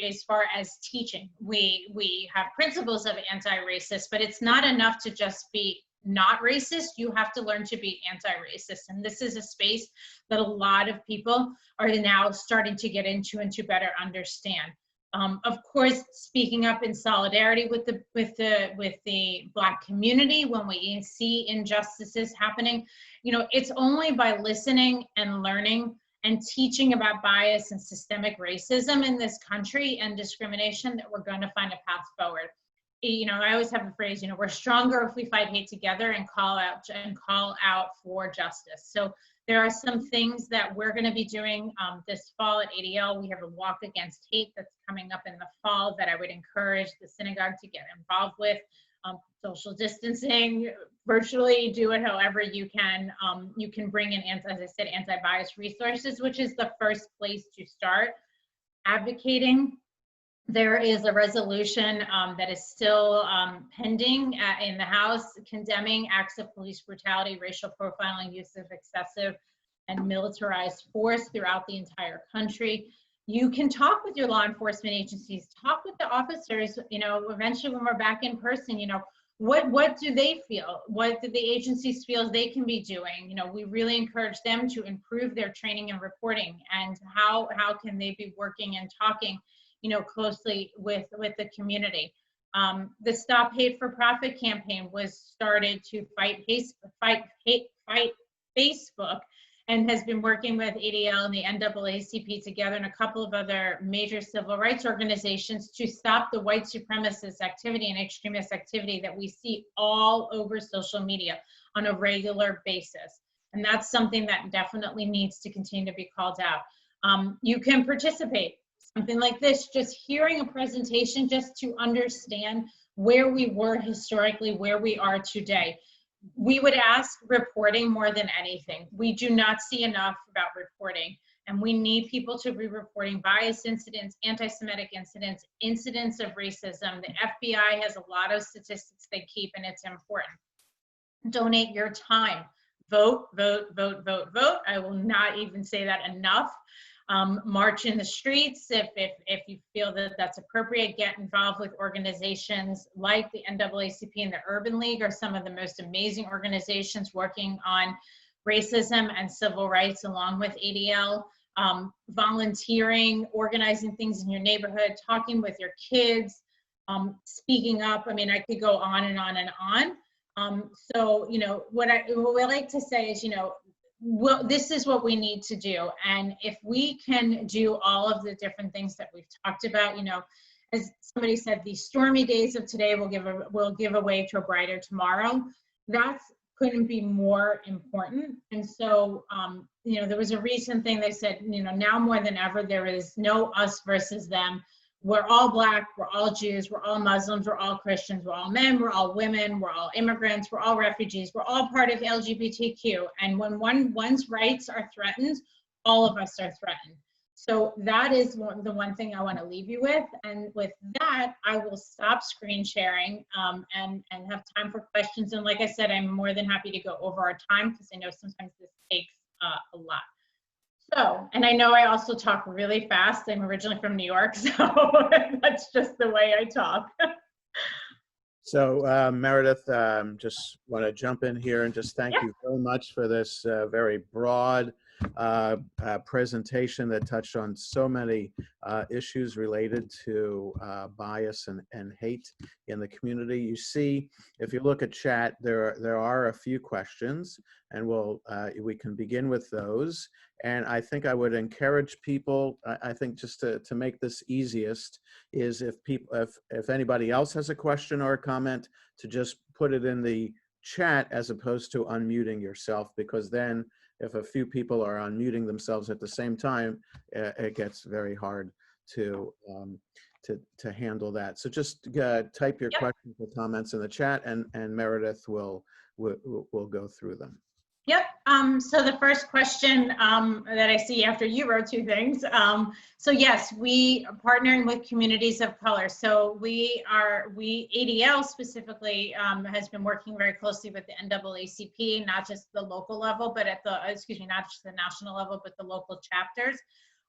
As far as teaching, we have principles of anti-racist, but it's not enough to just be not racist. You have to learn to be anti-racist. And this is a space that a lot of people are now starting to get into and to better understand. Of course, speaking up in solidarity with the Black community when we see injustices happening. You know, it's only by listening and learning and teaching about bias and systemic racism in this country and discrimination that we're going to find a path forward. You know, I always have a phrase, you know, we're stronger if we fight hate together and call out for justice. So there are some things that we're going to be doing this fall at ADL. We have a walk against hate that's coming up in the fall that I would encourage the synagogue to get involved with. Social distancing, virtually, do it however you can. You can bring in, as I said, anti-bias resources, which is the first place to start advocating. There is a resolution that is still pending in the House condemning acts of police brutality, racial profiling, use of excessive and militarized force throughout the entire country. You can talk with your law enforcement agencies, talk with the officers, you know, eventually when we're back in person, you know, what do they feel? What do the agencies feel they can be doing? You know, we really encourage them to improve their training and reporting, and how can they be working and talking, you know, closely with the community. The Stop Hate for Profit campaign was started to fight Facebook, and has been working with ADL and the NAACP together and a couple of other major civil rights organizations to stop the white supremacist activity and extremist activity that we see all over social media on a regular basis. And that's something that definitely needs to continue to be called out. You can participate. Something like this, just hearing a presentation just to understand where we were historically, where we are today. We would ask reporting more than anything. We do not see enough about reporting, and we need people to be reporting bias incidents, anti-Semitic incidents, incidents of racism. The FBI has a lot of statistics they keep, and it's important. Donate your time. vote, vote, vote, vote, vote. I will not even say that enough. March in the streets if you feel that that's appropriate. Get involved with organizations like the NAACP and the Urban League are some of the most amazing organizations working on racism and civil rights along with ADL. Volunteering, organizing things in your neighborhood, talking with your kids, speaking up. I mean, I could go on and on and on. So, you know, what I like to say is, you know, well, this is what we need to do. And if we can do all of the different things that we've talked about, you know, as somebody said, these stormy days of today will give away to a brighter tomorrow. That's couldn't be more important. And so, you know, there was a recent thing they said, you know, now more than ever, there is no us versus them. We're all Black, we're all Jews, we're all Muslims, we're all Christians, we're all men, we're all women, we're all immigrants, we're all refugees, we're all part of LGBTQ. And when one's rights are threatened, all of us are threatened. So that is the one thing I want to leave you with. And with that, I will stop screen sharing and have time for questions. And like I said, I'm more than happy to go over our time because I know sometimes this takes a lot. So, and I know I also talk really fast. I'm originally from New York, so that's just the way I talk. So Meredith, just want to jump in here and just thank you very much for this very broad presentation that touched on so many issues related to bias and hate in the community. You see, if you look at chat, there are a few questions, and we can begin with those. And I think I would encourage people, I think just to make this easiest, is if anybody else has a question or a comment, to just put it in the chat as opposed to unmuting yourself, because then if a few people are unmuting themselves at the same time, it gets very hard to handle that. So just type your questions or comments in the chat, and Meredith will go through them. Yep. So the first question that I see after you wrote two things. So yes, we are partnering with communities of color. So ADL specifically has been working very closely with the NAACP, not just the local level, but at the, not just the national level, but the local chapters.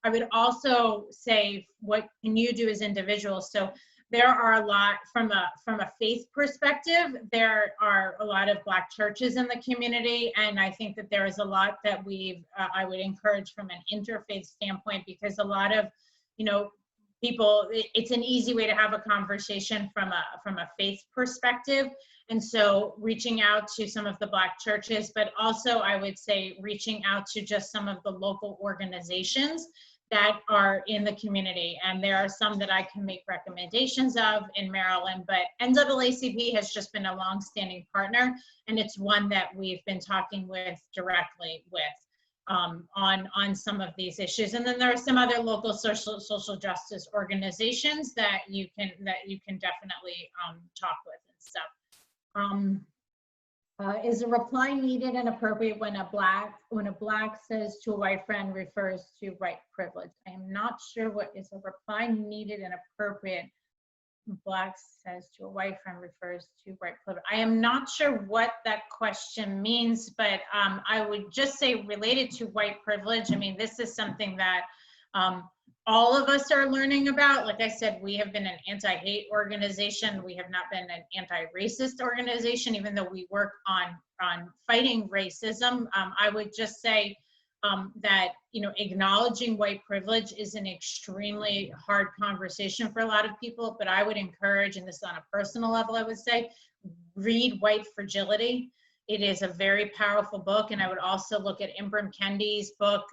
I would also say, what can you do as individuals? So there are a lot from a faith perspective. There are a lot of Black churches in the community, and I think that there is a lot that I would encourage from an interfaith standpoint, because a lot of, you know, people, it's an easy way to have a conversation from a faith perspective. And so reaching out to some of the Black churches, but also I would say reaching out to just some of the local organizations that are in the community. And there are some that I can make recommendations of in Maryland, but NAACP has just been a longstanding partner, and it's one that we've been talking with directly with on some of these issues. And then there are some other local social justice organizations that you can definitely talk with and stuff. Is a reply needed and appropriate when a black says to a white friend refers to white privilege? I am not sure what is a reply needed and appropriate. Black says to a white friend refers to white privilege. I am not sure what that question means, but I would just say related to white privilege. I mean, this is something that all of us are learning about. Like I said, we have been an anti-hate organization. We have not been an anti-racist organization, even though we work on fighting racism. I would just say that, you know, acknowledging white privilege is an extremely hard conversation for a lot of people, but I would encourage, and this on a personal level, I would say, read White Fragility. It is a very powerful book, and I would also look at Ibram Kendi's book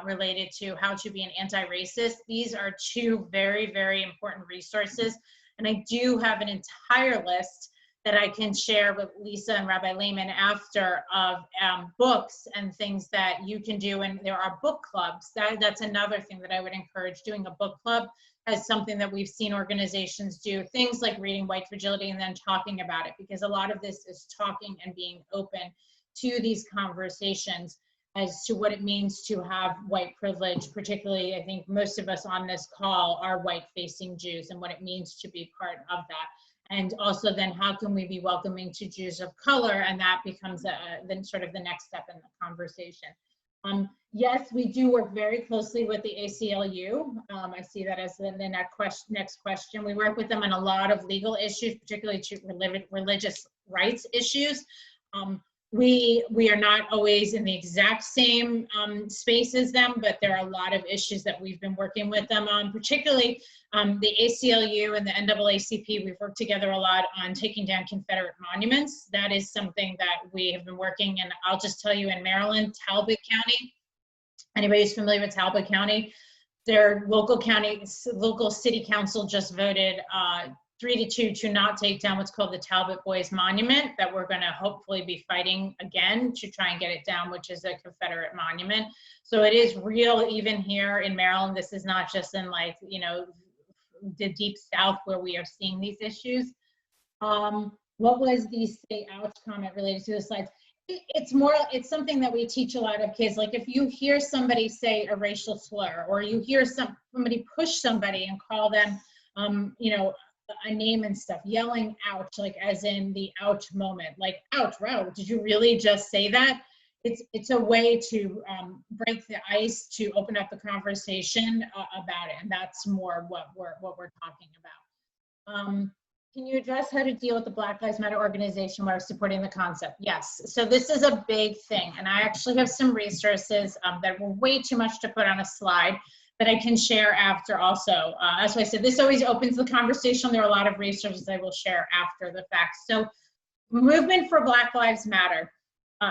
related to how to be an anti-racist. These are two very, very important resources, and I do have an entire list that I can share with Lisa and Rabbi Lehman after of books and things that you can do, and there are book clubs. That's another thing that I would encourage, doing a book club as something that we've seen organizations do, things like reading White Fragility and then talking about it, because a lot of this is talking and being open to these conversations as to what it means to have white privilege. Particularly, I think most of us on this call are white-facing Jews, and what it means to be part of that. And also then how can we be welcoming to Jews of color? And that becomes then sort of the next step in the conversation. Yes, we do work very closely with the ACLU. I see that as the next question. We work with them on a lot of legal issues, particularly to religious rights issues. We are not always in the exact same space as them, but there are a lot of issues that we've been working with them on, particularly the ACLU and the NAACP. We've worked together a lot on taking down Confederate monuments. That is something that we have been working, and I'll just tell you, in Maryland, Talbot County, anybody who's familiar with Talbot County, their local city council just voted 3-2 to not take down what's called the Talbot Boys Monument, that we're going to hopefully be fighting again to try and get it down, which is a Confederate monument. So it is real even here in Maryland. This is not just in, like, you know, the deep South where we are seeing these issues. What was the "stay out" comment related to the slides? It's something that we teach a lot of kids. Like, if you hear somebody say a racial slur, or you hear somebody push somebody and call them, you know, a name and stuff, yelling out, like as in the out moment, like, ouch, wow, did you really just say that? It's a way to break the ice, to open up the conversation about it, and that's more what we're talking about. Can you address how to deal with the Black Lives Matter organization while supporting the concept? Yes, so this is a big thing, and I actually have some resources that were way too much to put on a slide that I can share after also. As I said, this always opens the conversation. There are a lot of resources I will share after the fact. So, Movement for Black Lives Matter.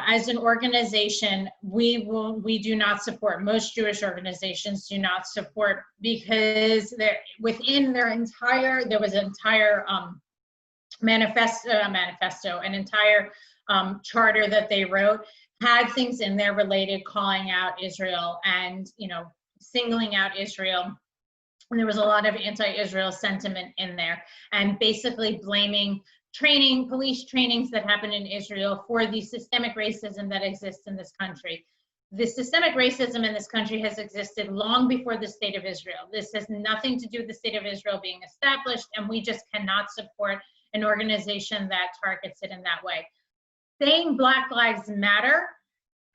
As an organization, we do not support. Most Jewish organizations do not support, because within their entire, there was an entire manifesto, an entire charter that they wrote, had things in there related, calling out Israel and, you know, singling out Israel. And there was a lot of anti-Israel sentiment in there, and basically blaming police trainings that happen in Israel for the systemic racism that exists in this country. The systemic racism in this country has existed long before the state of Israel. This has nothing to do with the state of Israel being established, and we just cannot support an organization that targets it in that way. Saying Black Lives Matter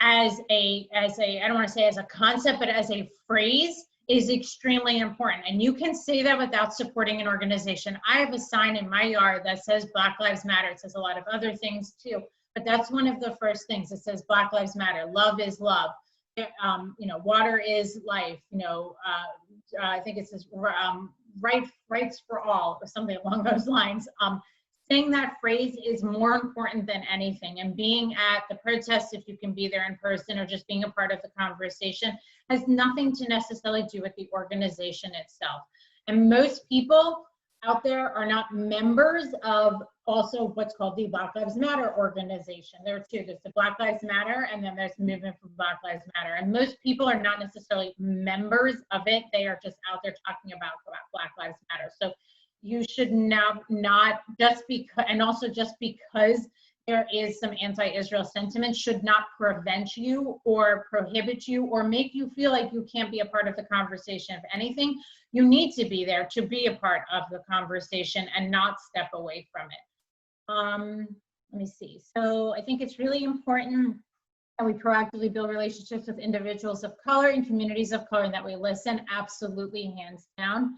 as a I don't want to say as a concept, but as a phrase, is extremely important. And you can say that without supporting an organization. I have a sign in my yard that says Black Lives Matter. It says a lot of other things too, but that's one of the first things. It says Black Lives Matter. Love is love. You know, water is life. You know, I think it says rights for all, or something along those lines. Saying that phrase is more important than anything, and being at the protest, if you can be there in person, or just being a part of the conversation, has nothing to necessarily do with the organization itself. And most people out there are not members of also what's called the Black Lives Matter organization. There are two. There's the Black Lives Matter, and then there's the Movement for Black Lives Matter. And most people are not necessarily members of it. They are just out there talking about Black Lives Matter. So you should not just because, and also just because there is some anti-Israel sentiment, should not prevent you or prohibit you or make you feel like you can't be a part of the conversation. If anything, you need to be there to be a part of the conversation and not step away from it. Let me see. So I think it's really important that we proactively build relationships with individuals of color and communities of color, and that we listen. Absolutely, hands down.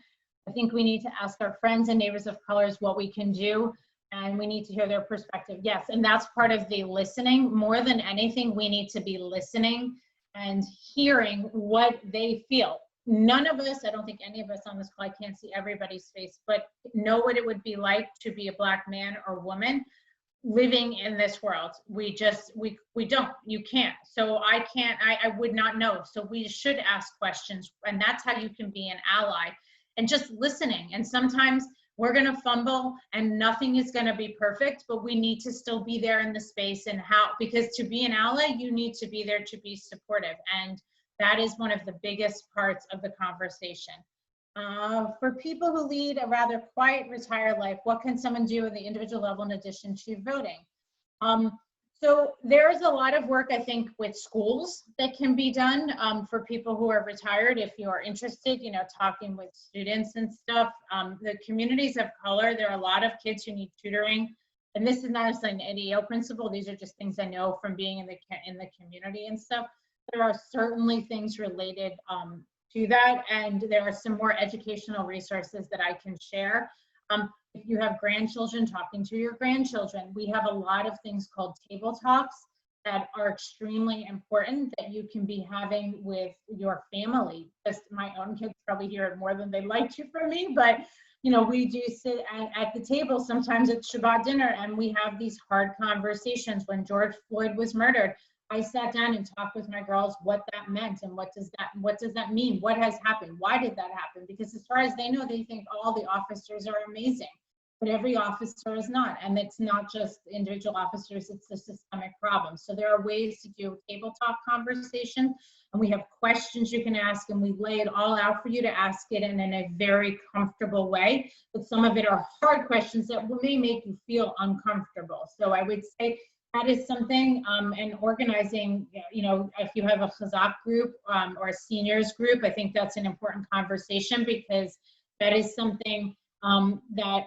I think we need to ask our friends and neighbors of colors what we can do, and we need to hear their perspective. Yes, and that's part of the listening. More than anything, we need to be listening and hearing what they feel. None of us, I don't think any of us on this call, I can't see everybody's face, but know what it would be like to be a Black man or woman living in this world. We don't, you can't. So I would not know. So we should ask questions, and that's how you can be an ally. And just listening. And sometimes we're going to fumble and nothing is going to be perfect, but we need to still be there in the space, and because to be an ally, you need to be there to be supportive. And that is one of the biggest parts of the conversation. For people who lead a rather quiet, retired life, what can someone do at the individual level in addition to voting? So there's a lot of work, I think, with schools that can be done for people who are retired. If you're interested, talking with students and stuff. The communities of color, there are a lot of kids who need tutoring. And this is not necessarily an ADL principle. These are just things I know from being in the community and stuff. There are certainly things related to that. And there are some more educational resources that I can share. If you have grandchildren, talking to your grandchildren, we have a lot of things called table talks that are extremely important that you can be having with your family. Just my own kids probably hear it more than they like to from me, but we do sit at the table sometimes at Shabbat dinner, and we have these hard conversations. When George Floyd was murdered, I sat down and talked with my girls what that meant and what does that mean? What has happened? Why did that happen? Because as far as they know, they think all the officers are amazing, but every officer is not. And it's not just individual officers, it's a systemic problem. So there are ways to do table talk conversation, and we have questions you can ask, and we lay it all out for you to ask it in a very comfortable way. But some of it are hard questions that may make you feel uncomfortable. So I would say that is something, and organizing, if you have a Chazak group or a seniors group, I think that's an important conversation, because that is something that,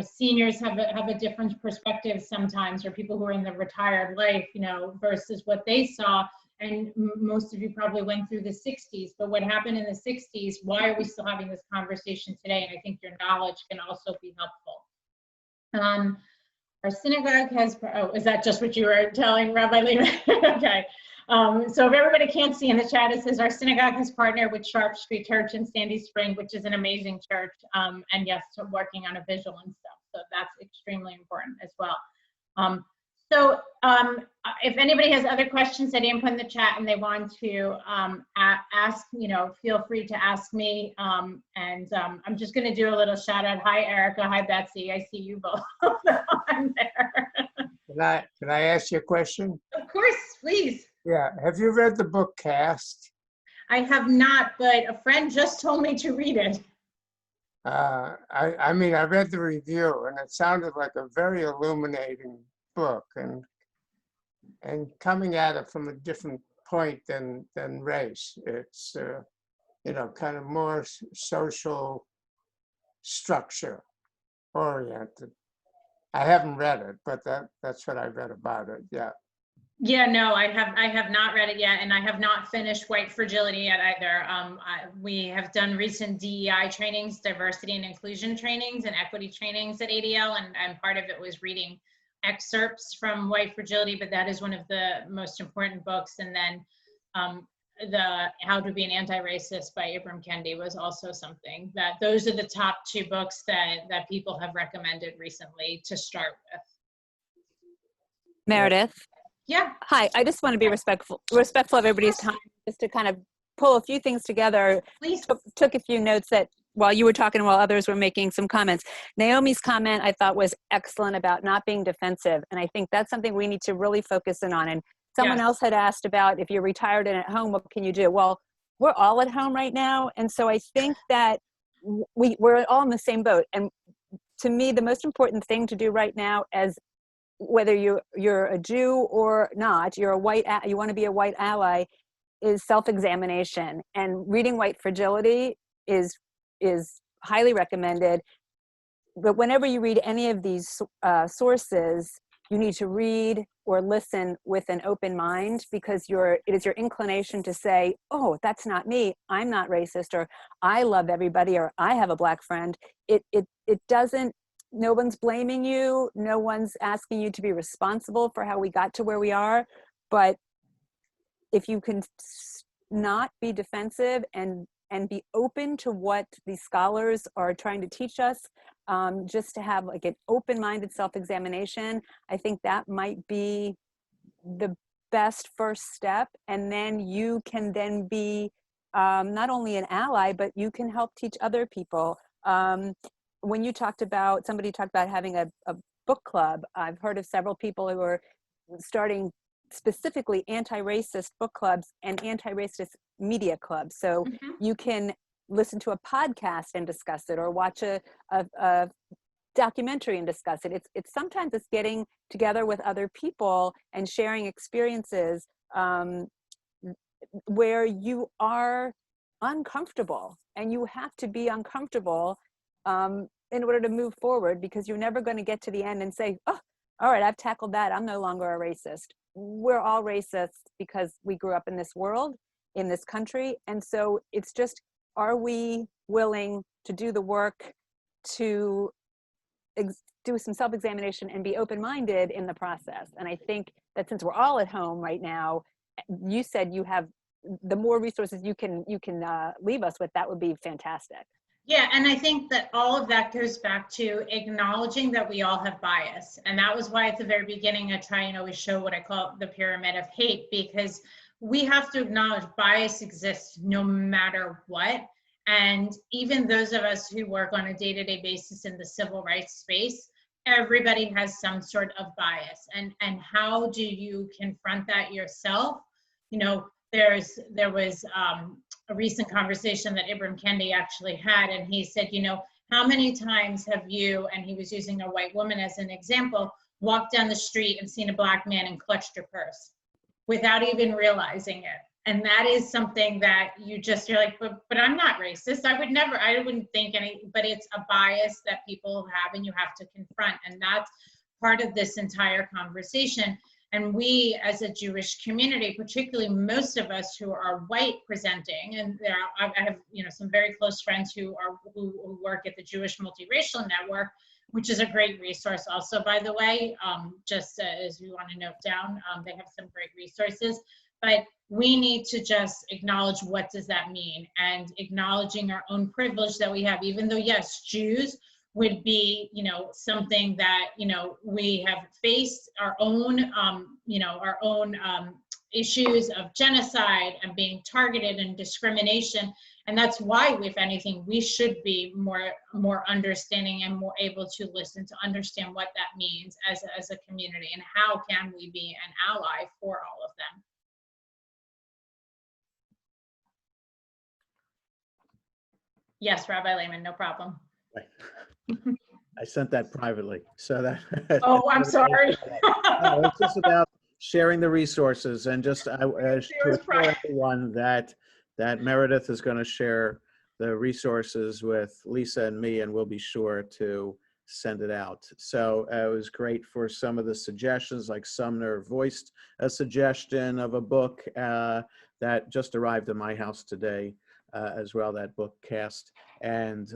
seniors have a different perspective sometimes, or people who are in the retired life, versus what they saw. And most of you probably went through the 60s, but what happened in the 60s, why are we still having this conversation today? And I think your knowledge can also be helpful. Our synagogue has, is that just what you were telling Rabbi Lehman? Okay. So if everybody can't see in the chat, it says our synagogue has partnered with Sharp Street Church in Sandy Spring, which is an amazing church. And yes, working on a visual and stuff. So that's extremely important as well. If anybody has other questions that didn't put in the chat and they want to ask, feel free to ask me. I'm just going to do a little shout out. Hi, Erica. Hi, Betsy. I see you both on there. Can I ask you a question? Of course, please. Yeah. Have you read the book Cast? I have not, but a friend just told me to read it. I mean, I read the review, and it sounded like a very illuminating book, and coming at it from a different point than race. It's kind of more social structure oriented. I haven't read it, but that's what I read about it. Yeah. Yeah, no, I have not read it yet, and I have not finished White Fragility yet either. We have done recent DEI trainings, diversity and inclusion trainings, and equity trainings at ADL, and part of it was reading excerpts from White Fragility, but that is one of the most important books. And then the How to Be an Anti-Racist by Ibram Kendi was also something that, those are the top two books that people have recommended recently to start with. Meredith. Yeah. Hi, I just want to be respectful of everybody's time, just to kind of pull a few things together. Please. Took a few notes that while you were talking, while others were making some comments. Naomi's comment I thought was excellent about not being defensive. And I think that's something we need to really focus in on. And someone else had asked about, if you're retired and at home, what can you do? Well, we're all at home right now. And so I think that we're all in the same boat. And to me, the most important thing to do right now, as whether you're a Jew or not, you want to be a white ally, is self-examination. And reading White Fragility is highly recommended. But whenever you read any of these sources, you need to read or listen with an open mind, because it is your inclination to say, oh, that's not me, I'm not racist, or I love everybody, or I have a black friend. It doesn't, no one's blaming you, no one's asking you to be responsible for how we got to where we are. But if you can not be defensive and be open to what these scholars are trying to teach us, just to have like an open-minded self-examination, I think that might be the best first step. And then you can then be not only an ally, but you can help teach other people. When you somebody talked about having a book club, I've heard of several people who are starting specifically anti-racist book clubs and anti-racist media clubs. So you can listen to a podcast and discuss it, or watch a documentary and discuss it. It's sometimes it's getting together with other people and sharing experiences where you are uncomfortable, and you have to be uncomfortable in order to move forward, because you're never going to get to the end and say, oh, all right, I've tackled that, I'm no longer a racist. We're all racist because we grew up in this world, in this country. And so it's just, are we willing to do the work to do some self-examination and be open-minded in the process? And I think that since we're all at home right now, you said you have the more resources you can leave us with, that would be fantastic. Yeah, and I think that all of that goes back to acknowledging that we all have bias. And that was why at the very beginning, I try and always show what I call the pyramid of hate, because we have to acknowledge bias exists no matter what. And even those of us who work on a day-to-day basis in the civil rights space, everybody has some sort of bias. And how do you confront that yourself? You know, there was a recent conversation that Ibram Kendi actually had, and he said, you know, how many times have you, and he was using a white woman as an example, walked down the street and seen a black man and clutched your purse without even realizing it? And that is something that you're like, but I'm not racist. I wouldn't think any, but it's a bias that people have and you have to confront. And that's part of this entire conversation. And we as a Jewish community, particularly most of us who are white presenting, and I have, you know, some very close friends who work at the Jewish Multiracial Network, which is a great resource also, by the way, just as you want to note down, they have some great resources. But we need to just acknowledge, what does that mean? And acknowledging our own privilege that we have, even though, yes, Jews would be, you know, something that, you know, we have faced our own, issues of genocide and being targeted and discrimination. And that's why, if anything, we should be more understanding and more able to listen to understand what that means as a community, and how can we be an ally for all of them. Yes, Rabbi Lehman, no problem. I sent that privately, so that. Oh, I'm sorry. No, it's just about sharing the resources, and just to assure everyone that Meredith is going to share the resources with Lisa and me, and we'll be sure to send it out. So it was great for some of the suggestions, like Sumner voiced a suggestion of a book that just arrived at my house today as well, that book Cast, and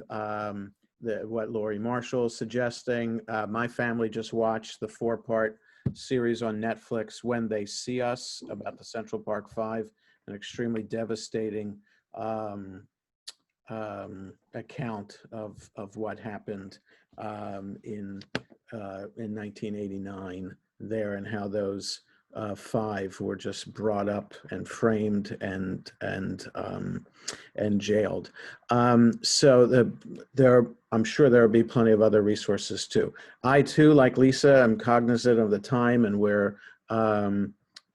what Laurie Marshall is suggesting. My family just watched the 4-part series on Netflix, When They See Us, about the Central Park Five, an extremely devastating account of what happened in 1989 there, and how those 5 were just brought up and framed and jailed. So I'm sure there will be plenty of other resources too. I too, like Lisa, am cognizant of the time, and we're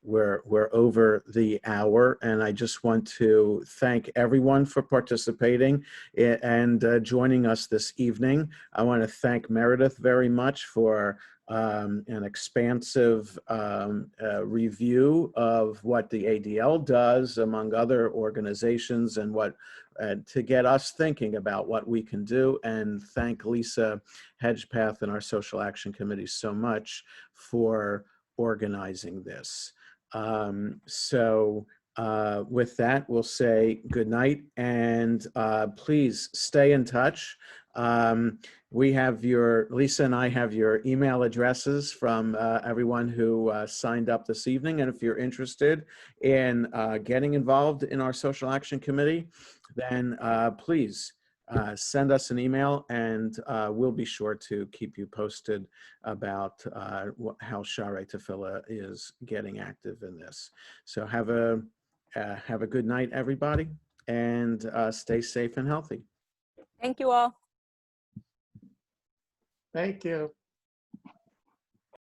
over the hour, and I just want to thank everyone for participating and joining us this evening. I want to thank Meredith very much for an expansive review of what the ADL does, among other organizations, and what to get us thinking about what we can do. And thank Lisa Hedgepath and our Social Action Committee so much for organizing this. With that, we'll say good night, and please stay in touch. Lisa and I have your email addresses from everyone who signed up this evening. And if you're interested in getting involved in our Social Action Committee, then please send us an email, and we'll be sure to keep you posted about how Sharei Tefillah is getting active in this. So have a good night, everybody, and stay safe and healthy. Thank you all. Thank you.